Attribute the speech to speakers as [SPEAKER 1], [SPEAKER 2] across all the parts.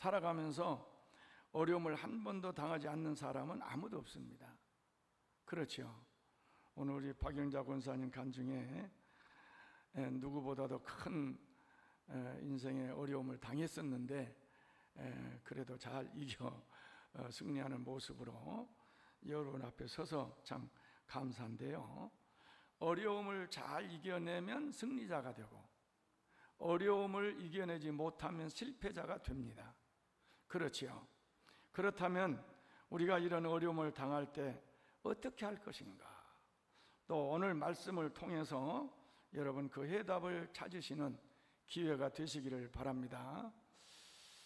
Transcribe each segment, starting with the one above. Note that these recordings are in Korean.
[SPEAKER 1] 살아가면서 어려움을 한 번도 당하지 않는 사람은 아무도 없습니다. 그렇죠. 오늘 우리 박영자 권사님 간증에 누구보다도 큰 인생의 어려움을 당했었는데 그래도 잘 이겨 승리하는 모습으로 여러분 앞에 서서 참 감사한데요. 어려움을 잘 이겨내면 승리자가 되고 어려움을 이겨내지 못하면 실패자가 됩니다. 그렇지요. 그렇다면 우리가 이런 어려움을 당할 때 어떻게 할 것인가? 또 오늘 말씀을 통해서 여러분 그 해답을 찾으시는 기회가 되시기를 바랍니다.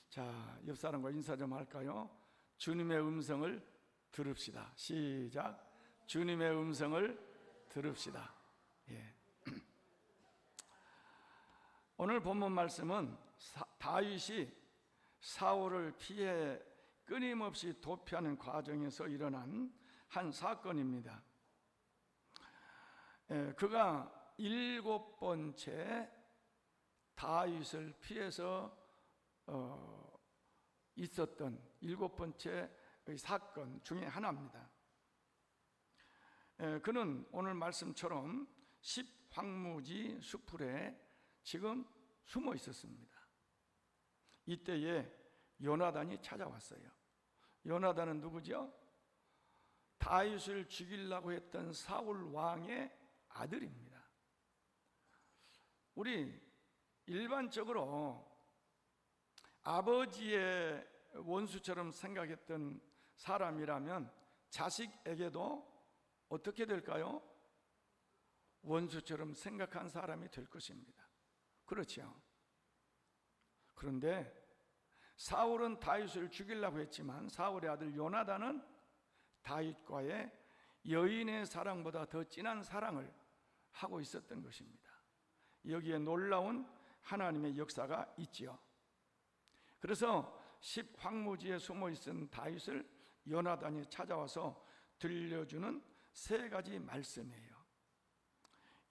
[SPEAKER 1] 자, 옆 사람과 인사 좀 할까요? 주님의 음성을 들읍시다. 시작. 주님의 음성을 들읍시다. 예. 오늘 본문 말씀은 다윗이 사울을 피해 끊임없이 도피하는 과정에서 일어난 한 사건입니다. 그가 7번째 다윗을 피해서 있었던 7번째 사건 중에 하나입니다. 그는 오늘 말씀처럼 십황무지 수풀에 지금 숨어 있었습니다. 이때에 요나단이 찾아왔어요. 요나단은 누구죠? 다윗을 죽이려고 했던 사울 왕의 아들입니다. 우리 일반적으로 아버지의 원수처럼 생각했던 사람이라면 자식에게도 어떻게 될까요? 원수처럼 생각한 사람이 될 것입니다. 그렇죠. 그런데 사울은 다윗을 죽이려고 했지만 사울의 아들 요나단은 다윗과의 여인의 사랑보다 더 진한 사랑을 하고 있었던 것입니다. 여기에 놀라운 하나님의 역사가 있지요. 그래서 십황무지에 숨어 있은 다윗을 요나단이 찾아와서 들려주는 세 가지 말씀이에요.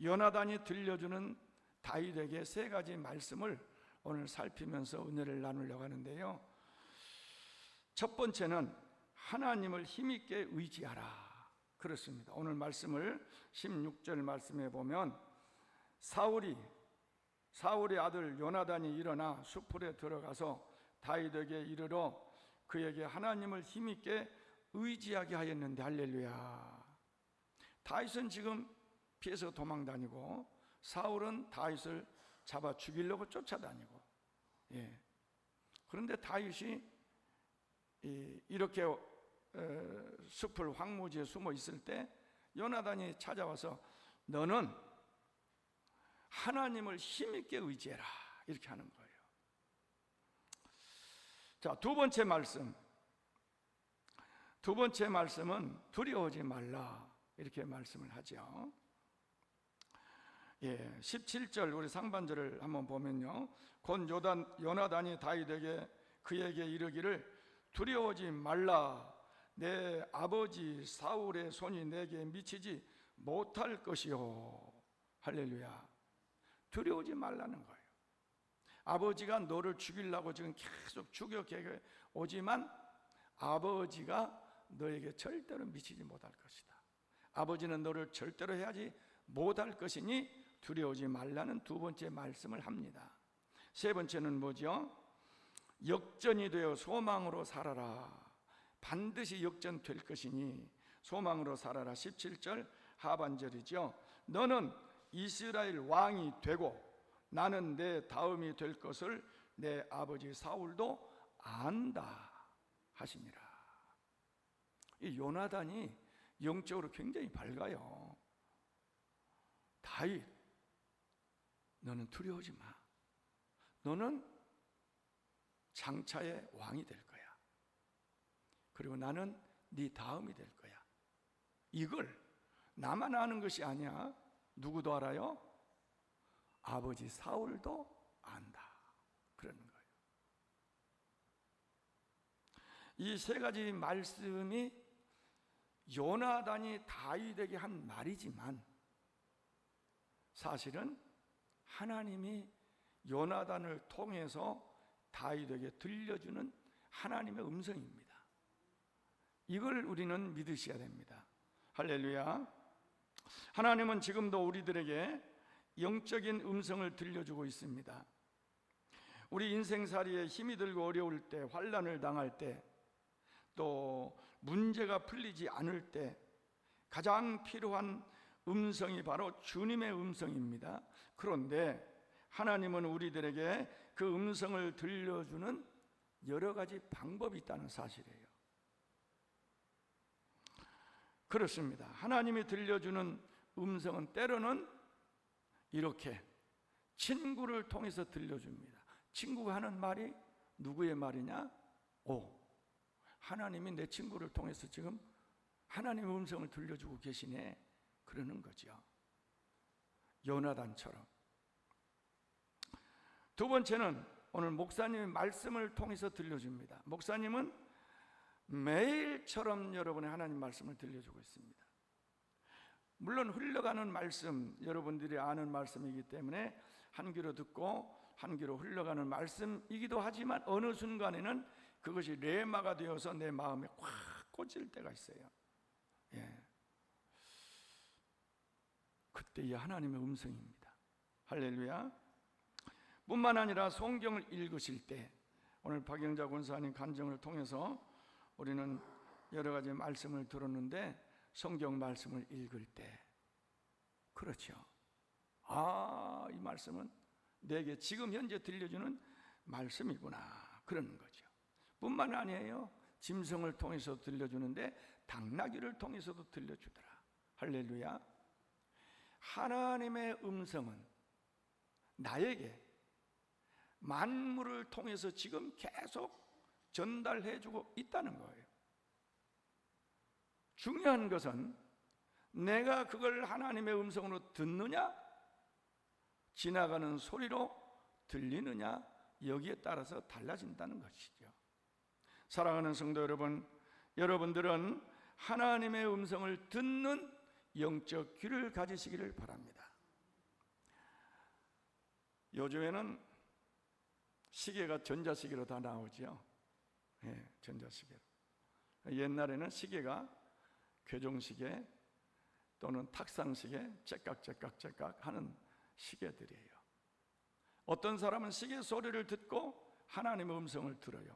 [SPEAKER 1] 요나단이 들려주는 다윗에게 세 가지 말씀을 오늘 살피면서 은혜를 나누려고 하는데요. 첫 번째는 하나님을 힘있게 의지하라. 그렇습니다. 오늘 말씀을 16절 말씀에 보면 사울의 아들 요나단이 일어나 수풀에 들어가서 다윗에게 이르러 그에게 하나님을 힘있게 의지하게 하였는데 할렐루야. 다윗은 지금 피해서 도망다니고 사울은 다윗을 잡아 죽이려고 쫓아다니고, 예. 그런데 다윗이 이렇게 숲을 황무지에 숨어 있을 때 요나단이 찾아와서 너는 하나님을 힘있게 의지해라 이렇게 하는 거예요. 자, 두 번째 말씀은 두려워하지 말라 이렇게 말씀을 하죠. 예, 17절 우리 상반절을 한번 보면요. 곧 요나단이 다윗에게 그에게 이르기를 두려워하지 말라. 내 아버지 사울의 손이 내게 미치지 못할 것이요. 할렐루야. 두려워하지 말라는 거예요. 아버지가 너를 죽이려고 지금 계속 죽여 오지만 아버지가 너에게 절대로 미치지 못할 것이다. 아버지는 너를 절대로 해하지 못할 것이니 두려워하지 말라는 두 번째 말씀을 합니다. 세 번째는 뭐죠? 역전이 되어 소망으로 살아라. 반드시 역전될 것이니 소망으로 살아라. 17절 하반절이죠. 너는 이스라엘 왕이 되고 나는 내 다음이 될 것을 내 아버지 사울도 안다 하시니라. 이 요나단이 영적으로 굉장히 밝아요. 다윗, 너는 두려워하지 마. 너는 장차의 왕이 될 거야. 그리고 나는 네 다음이 될 거야. 이걸 나만 아는 것이 아니야. 누구도 알아요? 아버지 사울도 안다. 그러는 거예요. 이 세 가지 말씀이 요나단이 다윗에게 한 말이지만 사실은 하나님이 요나단을 통해서 다윗에게 들려주는 하나님의 음성입니다. 이걸 우리는 믿으셔야 됩니다. 할렐루야. 하나님은 지금도 우리들에게 영적인 음성을 들려주고 있습니다. 우리 인생살이에 힘이 들고 어려울 때, 환난을 당할 때, 또 문제가 풀리지 않을 때 가장 필요한 음성이 바로 주님의 음성입니다. 그런데 하나님은 우리들에게 그 음성을 들려주는 여러 가지 방법이 있다는 사실이에요. 그렇습니다. 하나님이 들려주는 음성은 때로는 이렇게 친구를 통해서 들려줍니다. 친구가 하는 말이 누구의 말이냐? 하나님이 내 친구를 통해서 지금 하나님의 음성을 들려주고 계시네, 그러는 거죠. 요나단처럼. 두 번째는 오늘 목사님의 말씀을 통해서 들려줍니다. 목사님은 매일처럼 여러분의 하나님 말씀을 들려주고 있습니다. 물론 흘러가는 말씀, 여러분들이 아는 말씀이기 때문에 한 귀로 듣고 한 귀로 흘러가는 말씀이기도 하지만 어느 순간에는 그것이 레마가 되어서 내 마음에 꽉 꽂힐 때가 있어요. 그때 이 하나님의 음성입니다. 할렐루야. 뿐만 아니라 성경을 읽으실 때, 오늘 박영자 권사님 간증을 통해서 우리는 여러 가지 말씀을 들었는데, 성경 말씀을 읽을 때 그렇죠. 이 말씀은 내게 지금 현재 들려주는 말씀이구나, 그러는 거죠. 뿐만 아니에요. 짐승을 통해서 들려주는데 당나귀를 통해서도 들려주더라. 할렐루야. 하나님의 음성은 나에게 만물을 통해서 지금 계속 전달해주고 있다는 거예요. 중요한 것은 내가 그걸 하나님의 음성으로 듣느냐, 지나가는 소리로 들리느냐, 여기에 따라서 달라진다는 것이죠. 사랑하는 성도 여러분, 여러분들은 하나님의 음성을 듣는 영적 귀를 가지시기를 바랍니다. 요즘에는 시계가 전자시계로 다 나오죠. 전자시계로. 옛날에는 시계가 괴종시계 또는 탁상시계, 째깍째깍째깍 하는 시계들이에요. 어떤 사람은 시계 소리를 듣고 하나님의 음성을 들어요.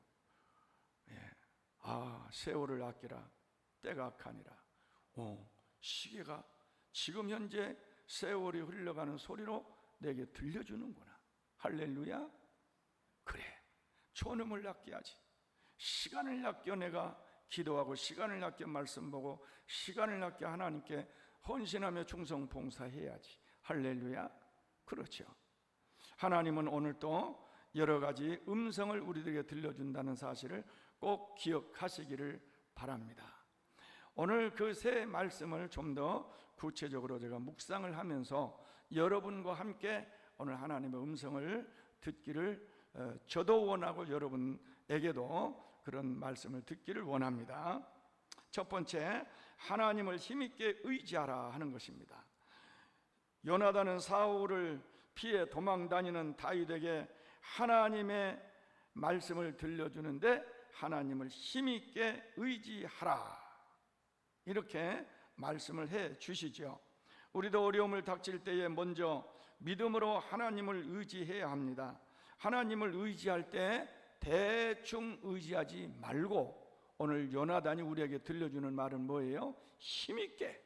[SPEAKER 1] 세월을 아끼라, 때가 악하니라. 시계가 지금 현재 세월이 흘러가는 소리로 내게 들려주는구나. 할렐루야. 그래, 초놈을 아껴야지. 시간을 아껴 내가 기도하고, 시간을 아껴 말씀 보고, 시간을 아껴 하나님께 헌신하며 충성 봉사해야지. 할렐루야. 그렇죠. 하나님은 오늘 또 여러 가지 음성을 우리들에게 들려준다는 사실을 꼭 기억하시기를 바랍니다. 오늘 그 세 말씀을 좀 더 구체적으로 제가 묵상을 하면서 여러분과 함께 오늘 하나님의 음성을 듣기를 저도 원하고 여러분에게도 그런 말씀을 듣기를 원합니다. 첫 번째, 하나님을 힘있게 의지하라 하는 것입니다. 요나단은 사울을 피해 도망다니는 다윗에게 하나님의 말씀을 들려주는데 하나님을 힘있게 의지하라, 이렇게 말씀을 해 주시죠. 우리도 어려움을 닥칠 때에 먼저 믿음으로 하나님을 의지해야 합니다. 하나님을 의지할 때 대충 의지하지 말고, 오늘 요나단이 우리에게 들려주는 말은 뭐예요? 힘있게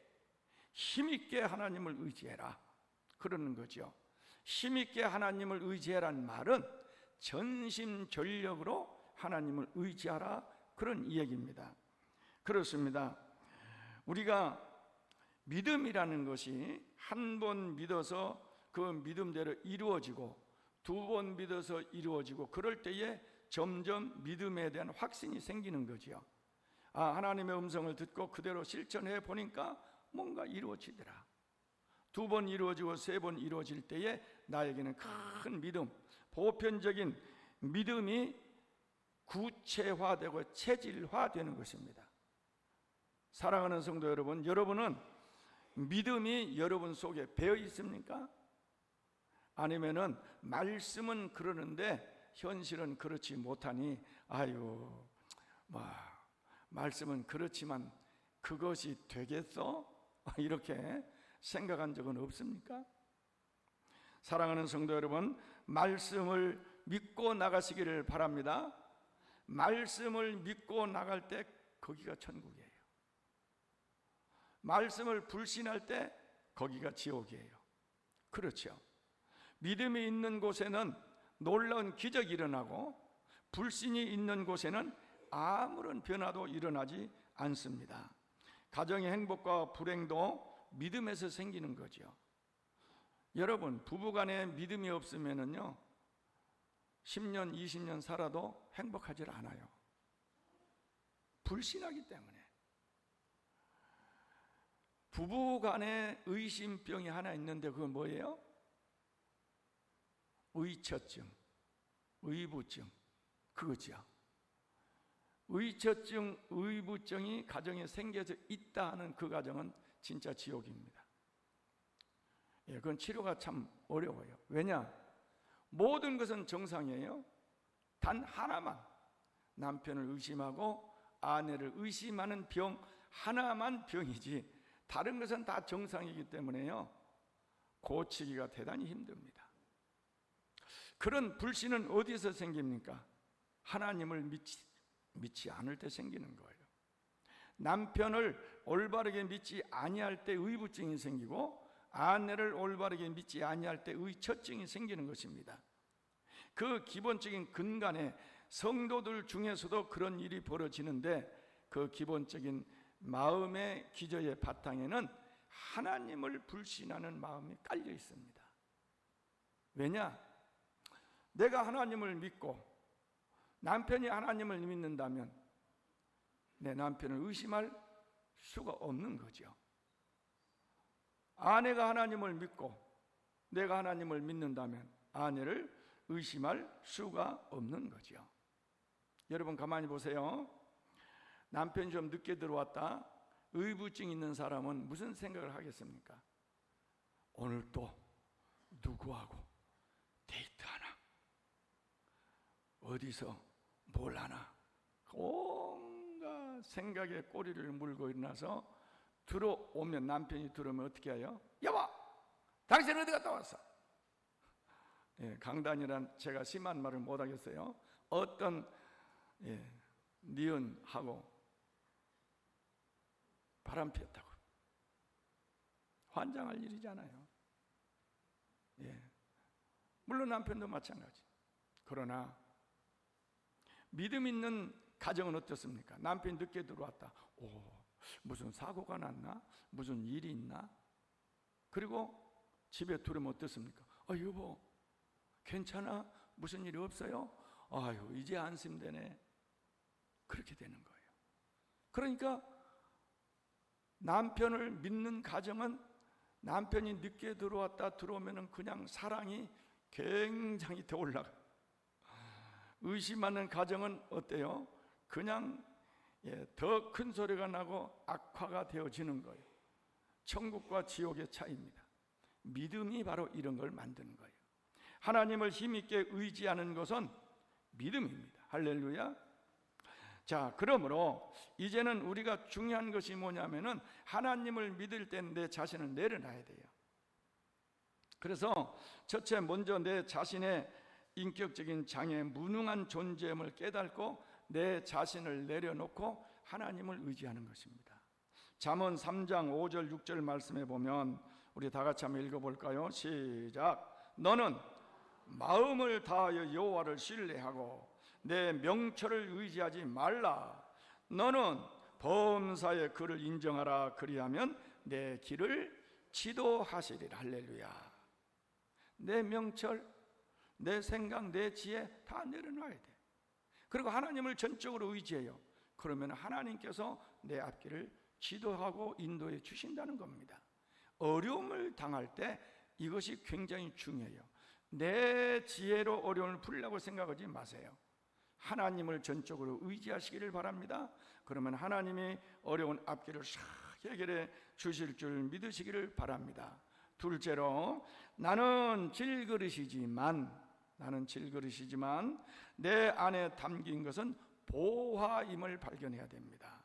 [SPEAKER 1] 하나님을 의지해라, 그러는 거죠. 힘있게 하나님을 의지해라는 말은 전심전력으로 하나님을 의지하라, 그런 이야기입니다. 그렇습니다. 우리가 믿음이라는 것이 한 번 믿어서 그 믿음대로 이루어지고, 두 번 믿어서 이루어지고, 그럴 때에 점점 믿음에 대한 확신이 생기는 거죠. 하나님의 음성을 듣고 그대로 실천해 보니까 뭔가 이루어지더라. 두 번 이루어지고 세 번 이루어질 때에 나에게는 큰 믿음, 보편적인 믿음이 구체화되고 체질화되는 것입니다. 사랑하는 성도 여러분, 여러분은 믿음이 여러분 속에 배어 있습니까? 아니면은 말씀은 그러는데 현실은 그렇지 못하니 아유, 말씀은 그렇지만 그것이 되겠어? 이렇게 생각한 적은 없습니까? 사랑하는 성도 여러분, 말씀을 믿고 나가시기를 바랍니다. 말씀을 믿고 나갈 때 거기가 천국이에요. 말씀을 불신할 때 거기가 지옥이에요. 그렇죠. 믿음이 있는 곳에는 놀라운 기적이 일어나고 불신이 있는 곳에는 아무런 변화도 일어나지 않습니다. 가정의 행복과 불행도 믿음에서 생기는 거죠. 여러분, 부부간에 믿음이 없으면요 10년, 20년 살아도 행복하지 않아요. 불신하기 때문에. 부부간에 의심병이 하나 있는데 그건 뭐예요? 의처증, 의부증, 그거죠. 의처증, 의부증이 가정에 생겨져 있다 하는 그 가정은 진짜 지옥입니다. 그건 치료가 참 어려워요. 왜냐? 모든 것은 정상이에요. 단 하나만, 남편을 의심하고 아내를 의심하는 병 하나만 병이지 다른 것은 다 정상이기 때문에요 고치기가 대단히 힘듭니다. 그런 불신은 어디서 생깁니까? 하나님을 믿지 않을 때 생기는 거예요. 남편을 올바르게 믿지 아니할 때 의부증이 생기고 아내를 올바르게 믿지 아니할 때 의처증이 생기는 것입니다. 그 기본적인 근간에 성도들 중에서도 그런 일이 벌어지는데 그 기본적인 마음의 기저의 바탕에는 하나님을 불신하는 마음이 깔려 있습니다. 왜냐? 내가 하나님을 믿고 남편이 하나님을 믿는다면 내 남편을 의심할 수가 없는 거죠. 아내가 하나님을 믿고 내가 하나님을 믿는다면 아내를 의심할 수가 없는 거죠. 여러분 가만히 보세요. 남편이 좀 늦게 들어왔다. 의부증 있는 사람은 무슨 생각을 하겠습니까? 오늘 또 누구하고 데이트하나? 어디서 뭘 하나? 온갖 생각에 꼬리를 물고 일어나서 들어오면, 남편이 들어오면 어떻게 해요? 여보, 당신 어디 갔다 왔어? 강단이란 제가 심한 말을 못하겠어요. 어떤 니은하고 바람 피웠다고. 환장할 일이잖아요. 물론 남편도 마찬가지. 그러나 믿음 있는 가정은 어떻습니까? 남편이 늦게 들어왔다. 무슨 사고가 났나? 무슨 일이 있나? 그리고 집에 들어오면 어떻습니까? 여보, 괜찮아? 무슨 일이 없어요? 아유, 이제 안심되네. 그렇게 되는 거예요. 그러니까 남편을 믿는 가정은 남편이 늦게 들어오면 그냥 사랑이 굉장히 더 올라가요. 의심하는 가정은 어때요? 그냥 더 큰 소리가 나고 악화가 되어지는 거예요. 천국과 지옥의 차이입니다. 믿음이 바로 이런 걸 만드는 거예요. 하나님을 힘있게 의지하는 것은 믿음입니다. 할렐루야. 자, 그러므로 이제는 우리가 중요한 것이 뭐냐면은 하나님을 믿을 때 내 자신을 내려놔야 돼요. 그래서 첫째, 먼저 내 자신의 인격적인 장애, 무능한 존재임을 깨닫고 내 자신을 내려놓고 하나님을 의지하는 것입니다. 잠언 3장 5절 6절 말씀에 보면 우리 다 같이 한번 읽어볼까요? 시작. 너는 마음을 다하여 여호와를 신뢰하고 내 명철을 의지하지 말라. 너는 범사의 그를 인정하라. 그리하면 내 길을 지도하시리라. 할렐루야. 내 명철, 내 생각, 내 지혜 다 내려놔야 돼. 그리고 하나님을 전적으로 의지해요. 그러면 하나님께서 내 앞길을 지도하고 인도해 주신다는 겁니다. 어려움을 당할 때 이것이 굉장히 중요해요. 내 지혜로 어려움을 풀려고 생각하지 마세요. 하나님을 전적으로 의지하시기를 바랍니다. 그러면 하나님이 어려운 앞길을 싹 해결해 주실 줄 믿으시기를 바랍니다. 둘째로, 나는 질그릇이지만 나는 질그릇이지만 내 안에 담긴 것은 보화임을 발견해야 됩니다.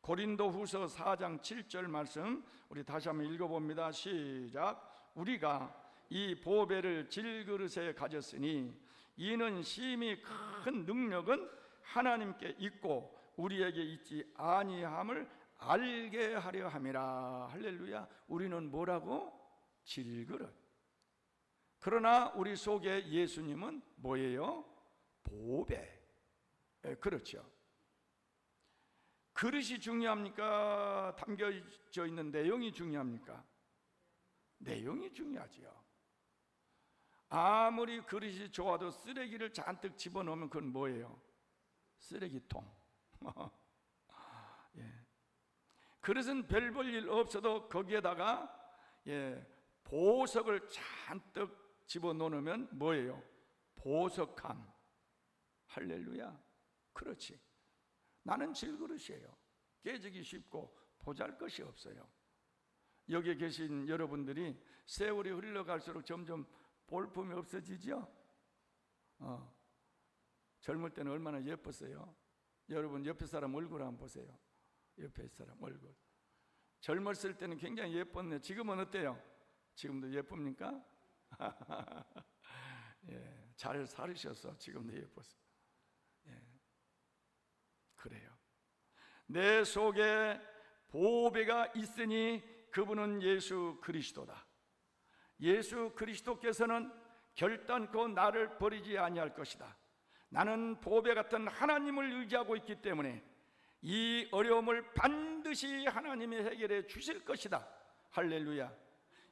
[SPEAKER 1] 고린도후서 4장 7절 말씀 우리 다시 한번 읽어봅니다. 시작. 우리가 이 보배를 질그릇에 가졌으니 이는 심히 큰 능력은 하나님께 있고 우리에게 있지 아니함을 알게 하려 함이라. 할렐루야. 우리는 뭐라고? 질그릇. 그러나 우리 속에 예수님은 뭐예요? 보배. 그렇죠. 그릇이 중요합니까? 담겨져 있는 내용이 중요합니까? 내용이 중요하지요. 아무리 그릇이 좋아도 쓰레기를 잔뜩 집어넣으면 그건 뭐예요? 쓰레기통. 예. 그릇은 별 볼 일 없어도 거기에다가 보석을 잔뜩 집어넣으면 뭐예요? 보석함. 할렐루야. 그렇지. 나는 질그릇이에요. 깨지기 쉽고 보잘것이 없어요. 여기 계신 여러분들이 세월이 흘러갈수록 점점 볼품이 없어지죠? 젊을 때는 얼마나 예뻤어요. 여러분 옆에 사람 얼굴 한번 보세요. 옆에 사람 얼굴. 젊었을 때는 굉장히 예뻤네. 지금은 어때요? 지금도 예쁩니까? 예, 잘 살으셔서 지금도 예뻤어요. 예, 그래요. 내 속에 보배가 있으니 그분은 예수 그리스도다. 예수 그리스도께서는 결단코 나를 버리지 아니할 것이다. 나는 보배 같은 하나님을 의지하고 있기 때문에 이 어려움을 반드시 하나님이 해결해 주실 것이다. 할렐루야.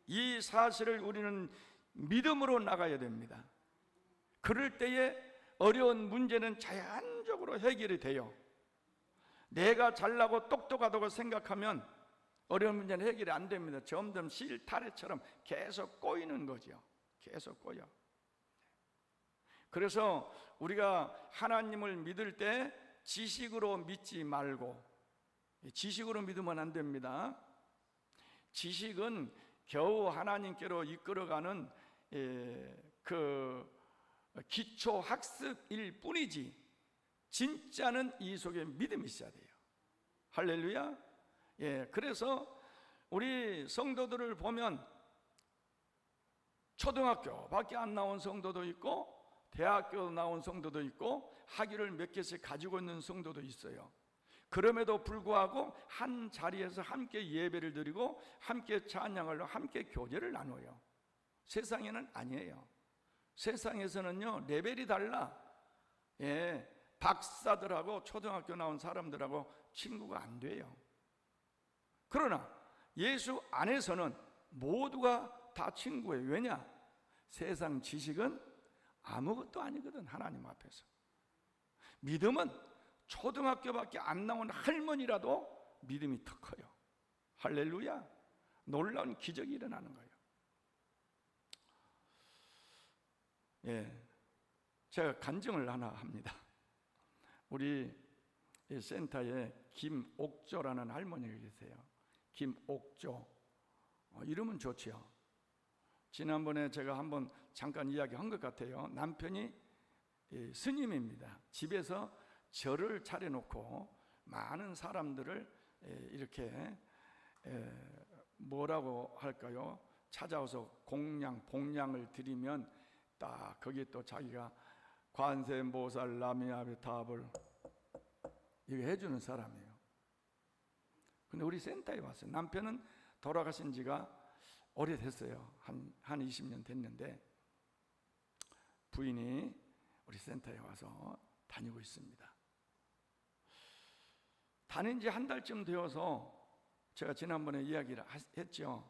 [SPEAKER 1] 이 사실을 우리는 믿음으로 나가야 됩니다. 그럴 때에 어려운 문제는 자연적으로 해결이 돼요. 내가 잘나고 똑똑하다고 생각하면 어려운 문제는 해결이 안 됩니다. 점점 실타래처럼 계속 꼬이는 거죠. 계속 꼬여. 그래서 우리가 하나님을 믿을 때 지식으로 믿지 말고, 지식으로 믿으면 안 됩니다. 지식은 겨우 하나님께로 이끌어가는 그 기초 학습일 뿐이지 진짜는 이 속에 믿음이 있어야 돼요. 할렐루야. 그래서 우리 성도들을 보면 초등학교밖에 안 나온 성도도 있고 대학교 나온 성도도 있고 학위를 몇 개씩 가지고 있는 성도도 있어요. 그럼에도 불구하고 한 자리에서 함께 예배를 드리고 함께 찬양을 하고 함께 교제를 나눠요. 세상에는 아니에요. 세상에서는요 레벨이 달라. 박사들하고 초등학교 나온 사람들하고 친구가 안 돼요. 그러나 예수 안에서는 모두가 다 친구예요. 왜냐? 세상 지식은 아무것도 아니거든. 하나님 앞에서. 믿음은 초등학교밖에 안 나온 할머니라도 믿음이 더 커요. 할렐루야. 놀라운 기적이 일어나는 거예요. 제가 간증을 하나 합니다. 우리 센터에 김옥조라는 할머니가 계세요. 김옥조. 이름은 좋지요. 지난번에 제가 한번 잠깐 이야기한 것 같아요. 남편이 스님입니다. 집에서 절을 차려놓고 많은 사람들을 이렇게 뭐라고 할까요? 찾아와서 봉양을 드리면 딱 거기에 또 자기가 관세음보살 나미아비타불 이거 해주는 사람이에요. 근데 우리 센터에 왔어요. 남편은 돌아가신 지가 오래됐어요. 한 20년 됐는데 부인이 우리 센터에 와서 다니고 있습니다. 다닌 지 한 달쯤 되어서 제가 지난번에 이야기를 했죠.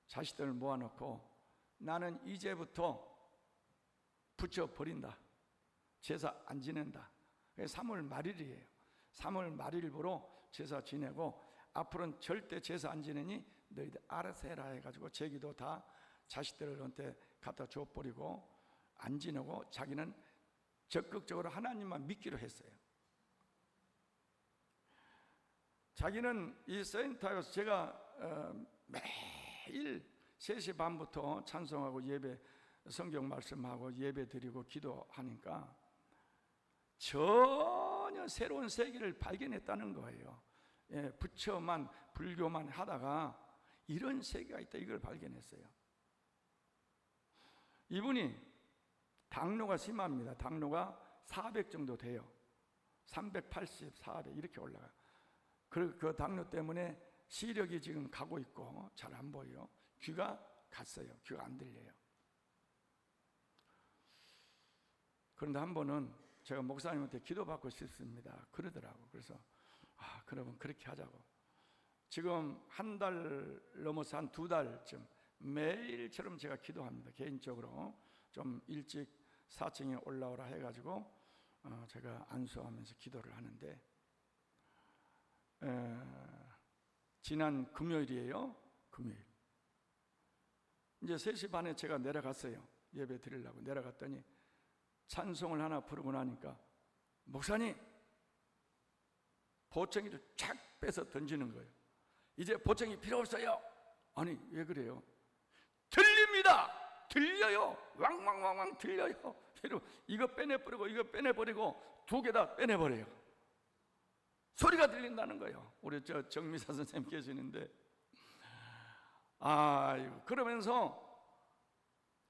[SPEAKER 1] 자식들을 모아놓고 나는 이제부터 붙여버린다. 제사 안 지낸다. 3월 말일이에요. 3월 말일부로 제사 지내고 앞으로는 절대 제사 안 지내니 너희들 알아서 해라 해가지고 제기도 다 자식들한테 갖다 줘버리고 안 지내고 자기는 적극적으로 하나님만 믿기로 했어요. 자기는 이 센터에서 제가 매일 3시 반부터 찬송하고 예배 성경 말씀하고 예배 드리고 기도하니까 전혀 새로운 세계를 발견했다는 거예요. 예, 부처만 불교만 하다가 이런 세계가 있다, 이걸 발견했어요. 이분이 당뇨가 심합니다. 당뇨가 400 정도 돼요. 380, 400 이렇게 올라가요. 그 당뇨 때문에 시력이 지금 가고 있고 잘 안 보여요. 귀가 갔어요. 귀가 안 들려요. 그런데 한 번은 제가 목사님한테 기도받고 싶습니다 그러더라고. 그래서 그러면 그렇게 하자고. 지금 한 달 넘어서 한 2달쯤 매일처럼 제가 기도합니다. 개인적으로 좀 일찍 4층에 올라오라 해가지고 제가 안수하면서 기도를 하는데, 지난 금요일이에요. 금요일 이제 3시 반에 제가 내려갔어요. 예배 드리려고 내려갔더니 찬송을 하나 부르고 나니까 목사님, 보청기를 쫙 빼서 던지는 거예요. 이제 보청기 필요 없어요. 아니 왜 그래요? 들립니다. 들려요. 왕왕왕왕 들려요. 이거 빼내버리고 이거 빼내버리고 2개 다 빼내버려요. 소리가 들린다는 거예요. 우리 정미사 선생님 계시는데, 그러면서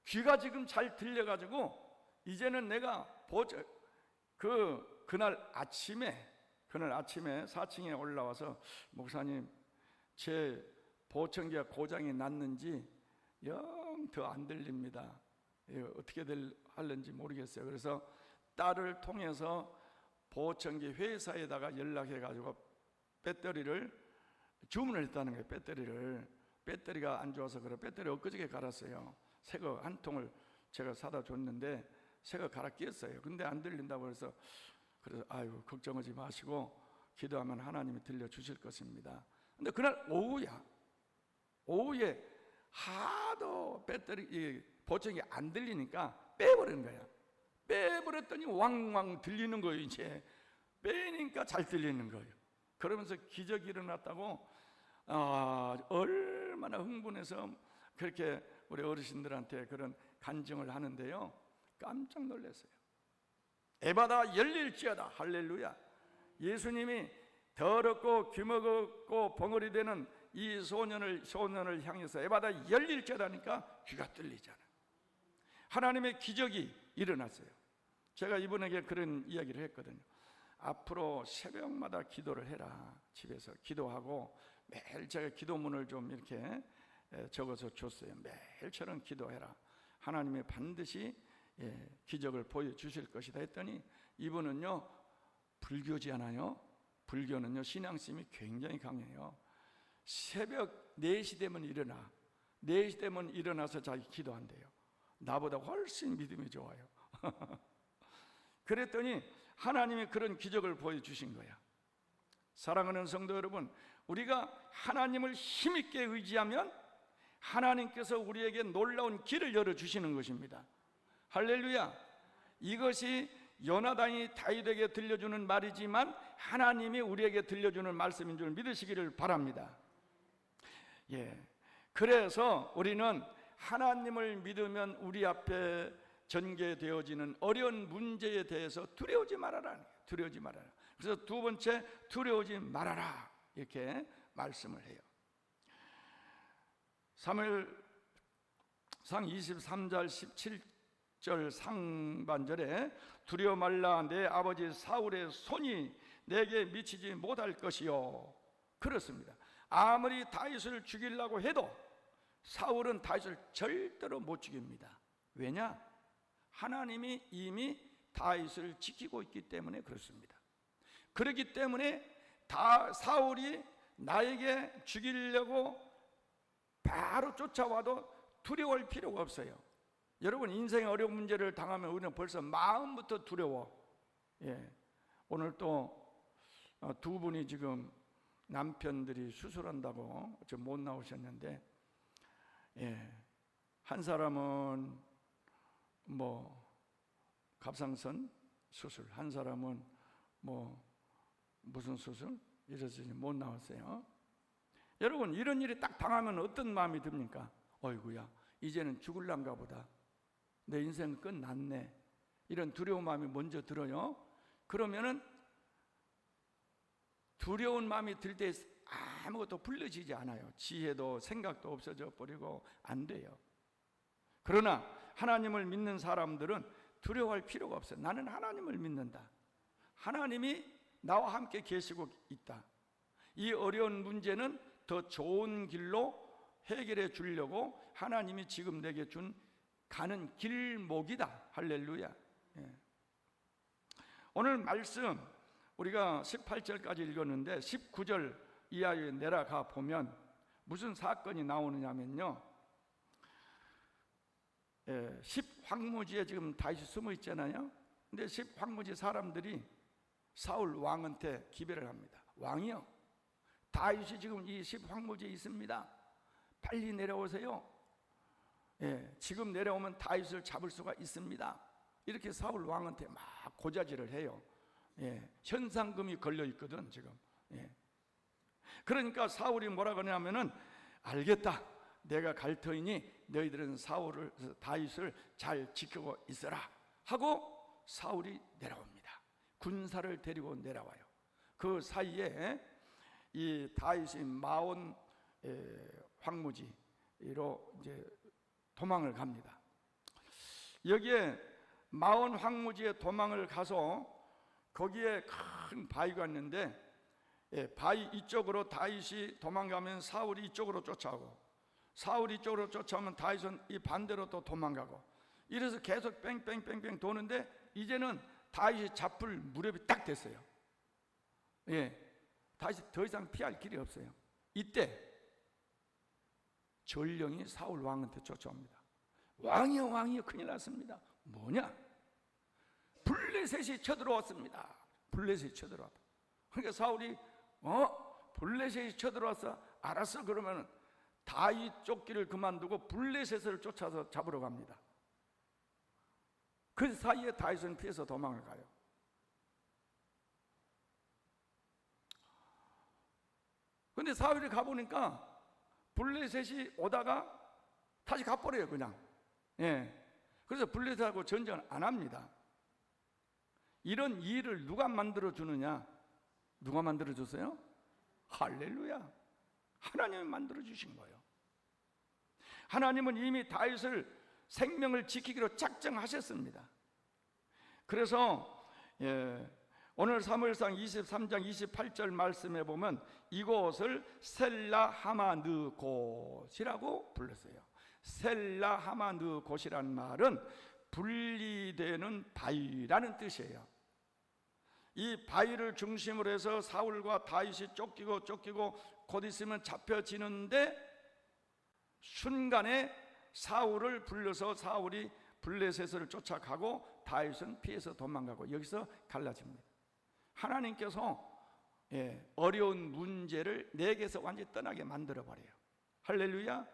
[SPEAKER 1] 귀가 지금 잘 들려가지고 이제는 내가 그날 아침에 4층에 올라와서 목사님, 제 보청기가 고장이 났는지 영 더 안 들립니다. 어떻게 하는지 모르겠어요. 그래서 딸을 통해서 보청기 회사에다가 연락해가지고 배터리를 주문을 했다는 거예요. 배터리가 안 좋아서 그래. 배터리 엊그저께 갈았어요. 새 거 한 통을 제가 사다 줬는데 새 거 갈아 끼었어요. 근데 안 들린다고 그래서 아이고 걱정하지 마시고 기도하면 하나님이 들려주실 것입니다. 근데 그날 오후에 하도 보청기 안 들리니까 빼버린 거야. 빼버렸더니 왕왕 들리는 거예요. 이제 빼니까 잘 들리는 거예요. 그러면서 기적이 일어났다고 얼마나 흥분해서 그렇게 우리 어르신들한테 그런 간증을 하는데요, 깜짝 놀랐어요. 에바다 열릴지어다. 할렐루야. 예수님이 더럽고 귀먹었고 벙어리 되는 이 소년을 향해서 에바다 열릴지어다니까 귀가 뚫리잖아요. 하나님의 기적이 일어났어요. 제가 이분에게 그런 이야기를 했거든요. 앞으로 새벽마다 기도를 해라. 집에서 기도하고 매일 제가 기도문을 좀 이렇게 적어서 줬어요. 매일처럼 기도해라. 하나님이 반드시 기적을 보여주실 것이다 했더니, 이분은요 불교지않아요. 불교는요 신앙심이 굉장히 강해요. 새벽 4시 되면 4시 되면 일어나서 자기 기도한대요. 나보다 훨씬 믿음이 좋아요. 그랬더니 하나님이 그런 기적을 보여주신 거야. 사랑하는 성도 여러분, 우리가 하나님을 힘있게 의지하면 하나님께서 우리에게 놀라운 길을 열어주시는 것입니다. 할렐루야. 이것이 요나단이 다윗에게 들려주는 말이지만 하나님이 우리에게 들려주는 말씀인 줄 믿으시기를 바랍니다. 그래서 우리는 하나님을 믿으면 우리 앞에 전개되어지는 어려운 문제에 대해서 두려워하지 말아라. 두려워하지 말아라. 그래서 2번째, 두려워하지 말아라, 이렇게 말씀을 해요. 사무엘상 23절 17절 상반절에 두려워 말라, 내 아버지 사울의 손이 내게 미치지 못할 것이요. 그렇습니다. 아무리 다윗을 죽이려고 해도 사울은 다윗을 절대로 못 죽입니다. 왜냐? 하나님이 이미 다윗을 지키고 있기 때문에 그렇습니다. 그렇기 때문에 사울이 나에게 죽이려고 바로 쫓아와도 두려워할 필요가 없어요. 여러분, 인생의 어려운 문제를 당하면 우리는 벌써 마음부터 두려워. 오늘 또 2분이 지금 남편들이 수술한다고 좀 못 나오셨는데, 한 사람은 갑상선 수술, 한 사람은 무슨 수술 이래서 못 나왔어요. 여러분, 이런 일이 딱 당하면 어떤 마음이 듭니까? 어이구야, 이제는 죽을란가 보다. 내 인생은 끝났네, 이런 두려운 마음이 먼저 들어요. 그러면은 두려운 마음이 들 때 아무것도 불려지지 않아요. 지혜도 생각도 없어져 버리고 안 돼요. 그러나 하나님을 믿는 사람들은 두려워할 필요가 없어요. 나는 하나님을 믿는다. 하나님이 나와 함께 계시고 있다. 이 어려운 문제는 더 좋은 길로 해결해 주려고 하나님이 지금 내게 준 가는 길목이다. 할렐루야. 예. 오늘 말씀 우리가 18절까지 읽었는데 19절 이하에 내려가 보면 무슨 사건이 나오느냐면요, 10황무지에 지금 다윗이 숨어 있잖아요. 근데 10황무지 사람들이 사울 왕한테 기별을 합니다. 왕이요, 다윗이 지금 이 10황무지에 있습니다. 빨리 내려오세요. 지금 내려오면 다윗을 잡을 수가 있습니다. 이렇게 사울 왕한테 막 고자질을 해요. 현상금이 걸려 있거든 지금. 그러니까 사울이 뭐라 그러냐면은, 알겠다, 내가 갈 터이니 너희들은 다윗을 잘 지키고 있어라 하고 사울이 내려옵니다. 군사를 데리고 내려와요. 그 사이에 이 다윗이 마온 황무지로 이제 도망을 갑니다. 여기에 마온 황무지에 도망을 가서 거기에 큰 바위가 있는데, 바위 이쪽으로 다윗이 도망가면 사울이 이쪽으로 쫓아오고, 사울이 이쪽으로 쫓아오면 다윗은 이 반대로 또 도망가고, 이래서 계속 뺑뺑뺑뺑 도는데 이제는 다윗이 잡을 무렵이 딱 됐어요. 다윗이 더 이상 피할 길이 없어요. 이때 전령이 사울 왕한테 쫓아옵니다. 왕이여, 왕이여, 큰일 났습니다. 뭐냐? 블레셋이 쳐들어왔습니다. 블레셋이 쳐들어왔다. 그러니까 사울이 블레셋이 쳐들어왔어? 알았어. 그러면 다윗 쫓기를 그만두고 블레셋을 쫓아서 잡으러 갑니다. 그 사이에 다윗은 피해서 도망을 가요. 근데 사울이 가보니까 블레셋이 오다가 다시 가버려요 그냥. 그래서 블레셋하고 전쟁을 안 합니다. 이런 일을 누가 만들어주느냐? 누가 만들어줬어요? 할렐루야, 하나님이 만들어주신 거예요. 하나님은 이미 다윗을 생명을 지키기로 작정하셨습니다. 그래서 오늘 사무엘상 23장 28절 말씀에 보면 이곳을 셀라하마느곳이라고 불렀어요. 셀라하마느곳이란 말은 분리되는 바위라는 뜻이에요. 이 바위를 중심으로 해서 사울과 다윗이 쫓기고 곧 있으면 잡혀지는데, 순간에 사울을 불러서 사울이 블레셋을 쫓아가고 다윗은 피해서 도망가고, 여기서 갈라집니다. 하나님께서 어려운 문제를 내게서 완전히 떠나게 만들어버려요. 할렐루야.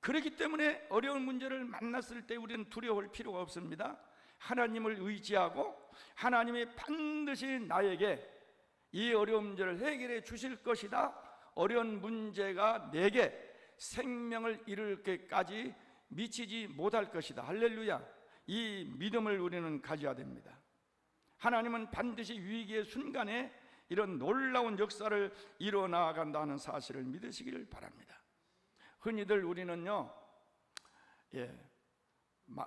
[SPEAKER 1] 그렇기 때문에 어려운 문제를 만났을 때 우리는 두려워할 필요가 없습니다. 하나님을 의지하고 하나님이 반드시 나에게 이 어려운 문제를 해결해 주실 것이다. 어려운 문제가 내게 생명을 이룰 때까지 미치지 못할 것이다. 할렐루야. 이 믿음을 우리는 가져야 됩니다. 하나님은 반드시 위기의 순간에 이런 놀라운 역사를 이뤄나간다는 사실을 믿으시기를 바랍니다. 흔히들 우리는요,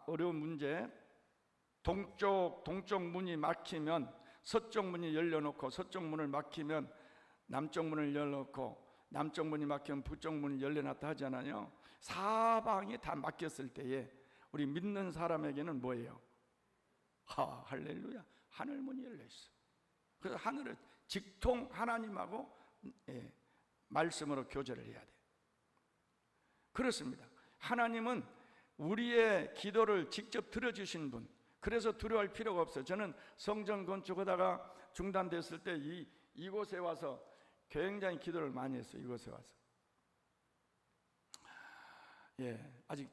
[SPEAKER 1] 어려운 문제, 동쪽 문이 막히면 서쪽 문이 열려놓고, 서쪽 문을 막히면 남쪽 문을 열어놓고, 남쪽 문이 막히면 북쪽 문을 열려놨다 하잖아요. 사방이 다 막혔을 때에 우리 믿는 사람에게는 뭐예요? 할렐루야, 하늘 문이 열려 있어. 그래서 하늘을 직통 하나님하고 말씀으로 교제를 해야 돼. 그렇습니다. 하나님은 우리의 기도를 직접 들어주신 분, 그래서 두려워할 필요가 없어요. 저는 성전 건축하다가 중단됐을 때 이곳에 와서 굉장히 기도를 많이 했어요. 이곳에 와서. 아직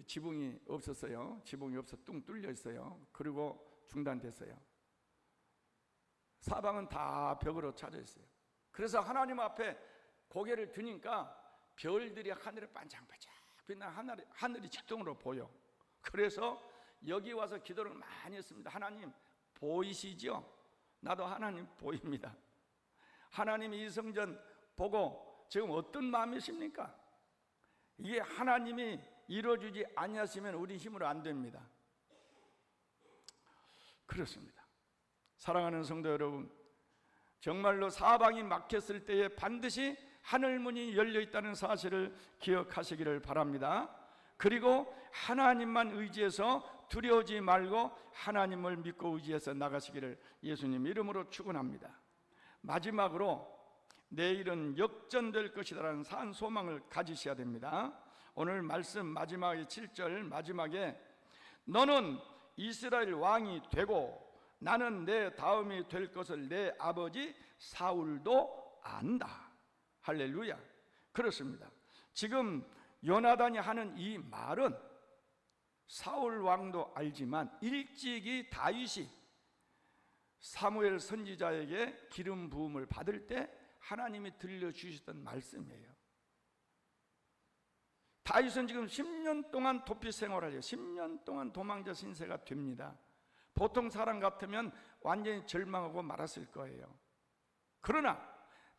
[SPEAKER 1] 지붕이 없었어요. 지붕이 없어 뚱 뚫려 있어요. 그리고 중단됐어요. 사방은 다 벽으로 차져 있어요. 그래서 하나님 앞에 고개를 드니까 별들이 하늘에 반짝반짝 빛나 하늘이 직통으로 보여. 그래서 여기 와서 기도를 많이 했습니다. 하나님 보이시죠? 나도 하나님 보입니다. 하나님 이 성전 보고 지금 어떤 마음이십니까? 이게 하나님이 이루어주지 아니하시면 우리 힘으로 안 됩니다. 그렇습니다. 사랑하는 성도 여러분, 정말로 사방이 막혔을 때에 반드시 하늘문이 열려 있다는 사실을 기억하시기를 바랍니다. 그리고 하나님만 의지해서 두려워하지 말고 하나님을 믿고 의지해서 나가시기를 예수님 이름으로 축원합니다. 마지막으로 내일은 역전될 것이라는 산 소망을 가지셔야 됩니다. 오늘 말씀 마지막에 7절 마지막에 너는 이스라엘 왕이 되고 나는 내 다음이 될 것을 내 아버지 사울도 안다. 할렐루야. 그렇습니다. 지금 요나단이 하는 이 말은 사울 왕도 알지만 일찍이 다윗이 사무엘 선지자에게 기름 부음을 받을 때 하나님이 들려주셨던 말씀이에요. 다윗은 지금 10년 동안 도피 생활을 해요. 10년 동안 도망자 신세가 됩니다. 보통 사람 같으면 완전히 절망하고 말았을 거예요. 그러나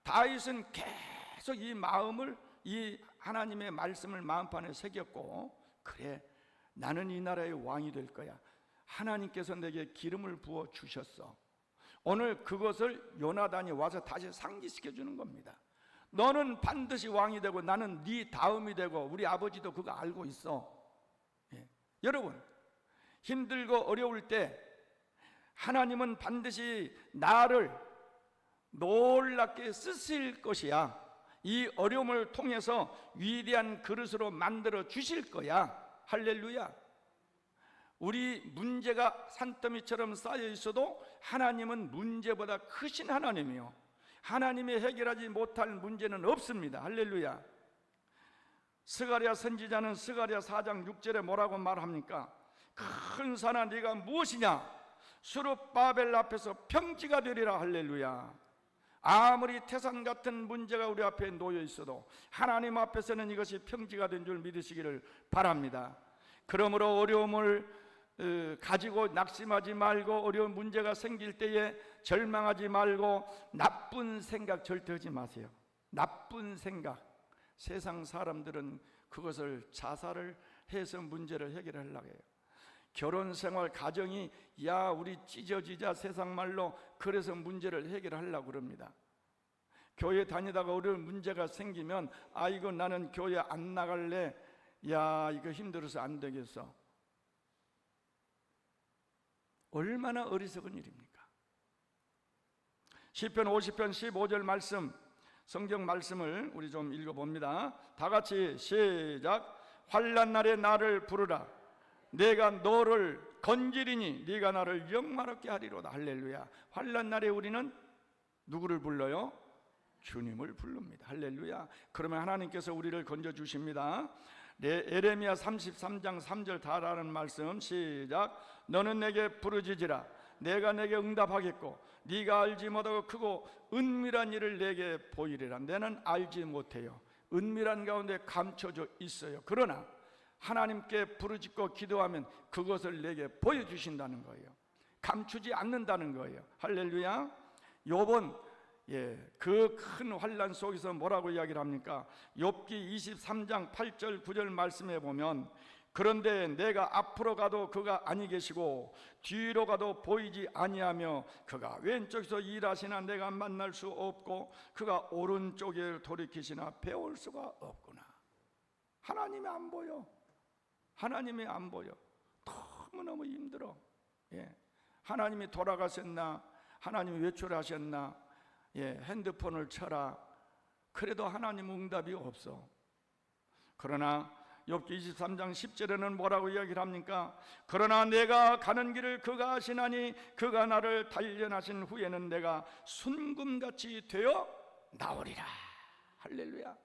[SPEAKER 1] 다윗은 계속 이 마음을, 이 하나님의 말씀을 마음판에 새겼고, 그래 나는 이 나라의 왕이 될 거야. 하나님께서 내게 기름을 부어 주셨어. 오늘 그것을 요나단이 와서 다시 상기시켜 주는 겁니다. 너는 반드시 왕이 되고 나는 네 다음이 되고, 우리 아버지도 그거 알고 있어. 여러분, 힘들고 어려울 때 하나님은 반드시 나를 놀랍게 쓰실 것이야. 이 어려움을 통해서 위대한 그릇으로 만들어 주실 거야. 할렐루야. 우리 문제가 산더미처럼 쌓여 있어도 하나님은 문제보다 크신 하나님이요, 하나님이 해결하지 못할 문제는 없습니다. 할렐루야. 스가랴 선지자는 스가랴 4장 6절에 뭐라고 말합니까? 큰 산아 네가 무엇이냐? 수룹바벨 앞에서 평지가 되리라. 할렐루야. 아무리 태산 같은 문제가 우리 앞에 놓여 있어도 하나님 앞에서는 이것이 평지가 된 줄 믿으시기를 바랍니다. 그러므로 어려움을 가지고 낙심하지 말고, 어려운 문제가 생길 때에 절망하지 말고, 나쁜 생각 절대 하지 마세요. 나쁜 생각, 세상 사람들은 그것을 자살을 해서 문제를 해결하려고 해요. 결혼 생활 가정이 야 우리 찢어지자, 세상 말로, 그래서 문제를 해결하려고 그럽니다. 교회 다니다가 어려운 문제가 생기면 아이고 나는 교회 안 나갈래, 야 이거 힘들어서 안 되겠어. 얼마나 어리석은 일입니까? 시편 50편 15절 말씀, 성경 말씀을 우리 좀 읽어봅니다. 다 같이 시작. 환난 날에 나를 부르라. 내가 너를 건지리니 네가 나를 영화롭게 하리로다. 할렐루야. 환난 날에 우리는 누구를 불러요? 주님을 부릅니다. 할렐루야. 그러면 하나님께서 우리를 건져주십니다. 에레미야 33장 3절 다라는 말씀 시작. 너는 내게 부르짖으라. 내가 내게 응답하겠고 네가 알지 못하고 크고 은밀한 일을 내게 보이리라. 내는 알지 못해요. 은밀한 가운데 감춰져 있어요. 그러나 하나님께 부르짖고 기도하면 그것을 내게 보여주신다는 거예요. 감추지 않는다는 거예요. 할렐루야. 욥은 그 큰 환난 속에서 뭐라고 이야기를 합니까? 욥기 23장 8절 9절 말씀에 보면 그런데 내가 앞으로 가도 그가 아니 계시고 뒤로 가도 보이지 아니하며 그가 왼쪽에서 일하시나 내가 만날 수 없고 그가 오른쪽에 돌이키시나 배울 수가 없구나. 하나님이 안 보여. 하나님이 안 보여. 너무너무 힘들어. 하나님이 돌아가셨나? 하나님이 외출하셨나? 핸드폰을 쳐라. 그래도 하나님 응답이 없어. 그러나 욥기 23장 10절에는 뭐라고 이야기를 합니까? 그러나 내가 가는 길을 그가 아시나니 그가 나를 단련하신 후에는 내가 순금같이 되어 나오리라. 할렐루야.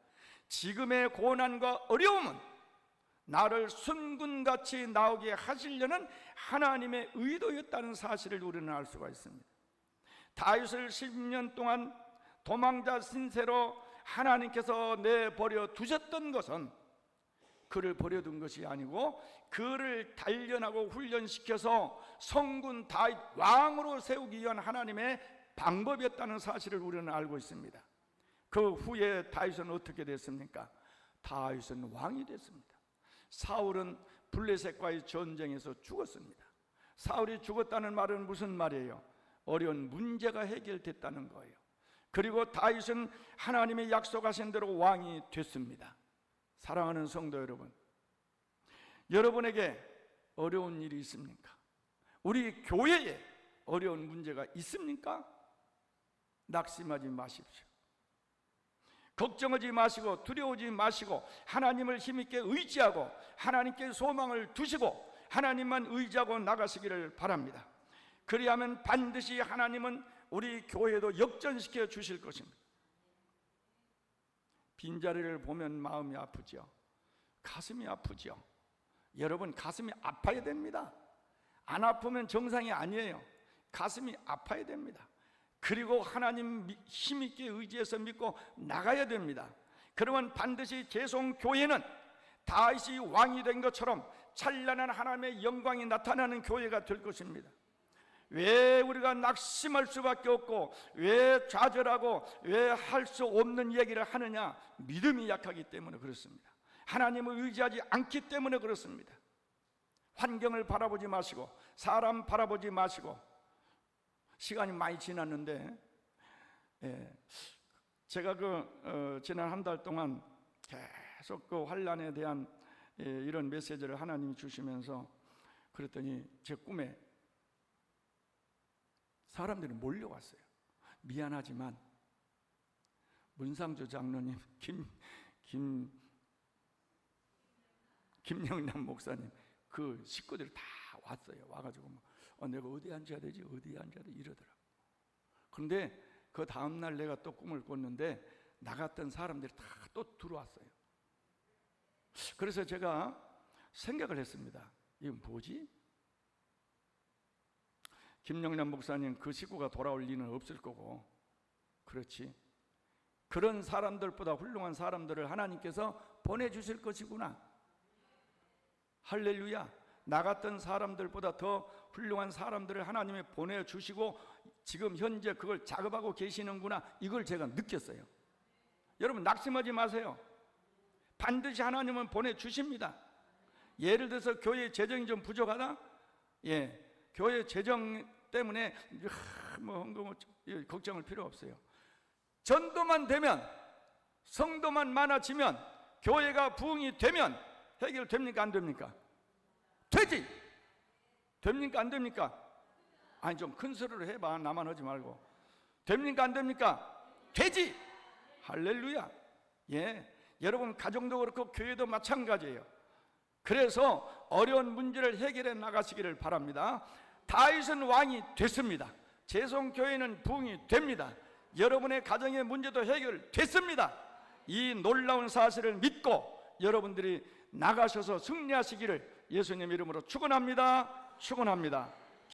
[SPEAKER 1] 지금의 고난과 어려움은 나를 순금같이 나오게 하시려는 하나님의 의도였다는 사실을 우리는 알 수가 있습니다. 다윗을 10년 동안 도망자 신세로 하나님께서 내버려 두셨던 것은 그를 버려둔 것이 아니고 그를 단련하고 훈련시켜서 성군 다윗 왕으로 세우기 위한 하나님의 방법이었다는 사실을 우리는 알고 있습니다. 그 후에 다윗은 어떻게 됐습니까? 다윗은 왕이 됐습니다. 사울은 블레셋과의 전쟁에서 죽었습니다. 사울이 죽었다는 말은 무슨 말이에요? 어려운 문제가 해결됐다는 거예요. 그리고 다윗은 하나님의 약속하신 대로 왕이 됐습니다. 사랑하는 성도 여러분, 여러분에게 어려운 일이 있습니까? 우리 교회에 어려운 문제가 있습니까? 낙심하지 마십시오. 걱정하지 마시고 두려워하지 마시고 하나님을 힘있게 의지하고 하나님께 소망을 두시고 하나님만 의지하고 나가시기를 바랍니다. 그리하면 반드시 하나님은 우리 교회도 역전시켜 주실 것입니다. 빈자리를 보면 마음이 아프죠. 가슴이 아프죠. 여러분, 가슴이 아파야 됩니다. 안 아프면 정상이 아니에요. 가슴이 아파야 됩니다. 그리고 하나님 힘있게 의지해서 믿고 나가야 됩니다. 그러면 반드시 재송교회는 다윗이 왕이 된 것처럼 찬란한 하나님의 영광이 나타나는 교회가 될 것입니다. 왜 우리가 낙심할 수밖에 없고 왜 좌절하고 왜 할 수 없는 얘기를 하느냐? 믿음이 약하기 때문에 그렇습니다. 하나님을 의지하지 않기 때문에 그렇습니다. 환경을 바라보지 마시고 사람 바라보지 마시고. 시간이 많이 지났는데 제가 지난 한 달 동안 계속 그 환난에 대한 이런 메시지를 하나님이 주시면서 그랬더니 제 꿈에 사람들이 몰려왔어요. 미안하지만 문상조 장로님, 김영남 목사님 그 식구들이 다 왔어요. 와가지고 내가 어디에 앉아야 되지? 어디에 앉아야 되지? 이러더라고. 그런데 그 다음날 내가 또 꿈을 꿨는데 나갔던 사람들이 다 또 들어왔어요. 그래서 제가 생각을 했습니다. 이건 뭐지? 김영남 목사님 그 식구가 돌아올 리는 없을 거고, 그렇지, 그런 사람들보다 훌륭한 사람들을 하나님께서 보내주실 것이구나. 할렐루야. 나갔던 사람들보다 더 훌륭한 사람들을 하나님이 보내주시고 지금 현재 그걸 작업하고 계시는구나. 이걸 제가 느꼈어요. 여러분, 낙심하지 마세요. 반드시 하나님은 보내주십니다. 예를 들어서 교회 재정이 좀 부족하다? 교회 재정 때문에 걱정할 필요 없어요. 전도만 되면, 성도만 많아지면, 교회가 부흥이 되면 해결됩니까? 안 됩니까? 되지! 됩니까? 안 됩니까? 아니, 좀 큰 소리로 해봐. 나만 하지 말고. 됩니까? 안 됩니까? 되지! 할렐루야. 여러분 가정도 그렇고 교회도 마찬가지예요. 그래서 어려운 문제를 해결해 나가시기를 바랍니다. 다윗은 왕이 됐습니다. 재송교회는 부흥이 됩니다. 여러분의 가정의 문제도 해결됐습니다. 이 놀라운 사실을 믿고 여러분들이 나가셔서 승리하시기를 예수님 이름으로 축원합니다. 축원합니다.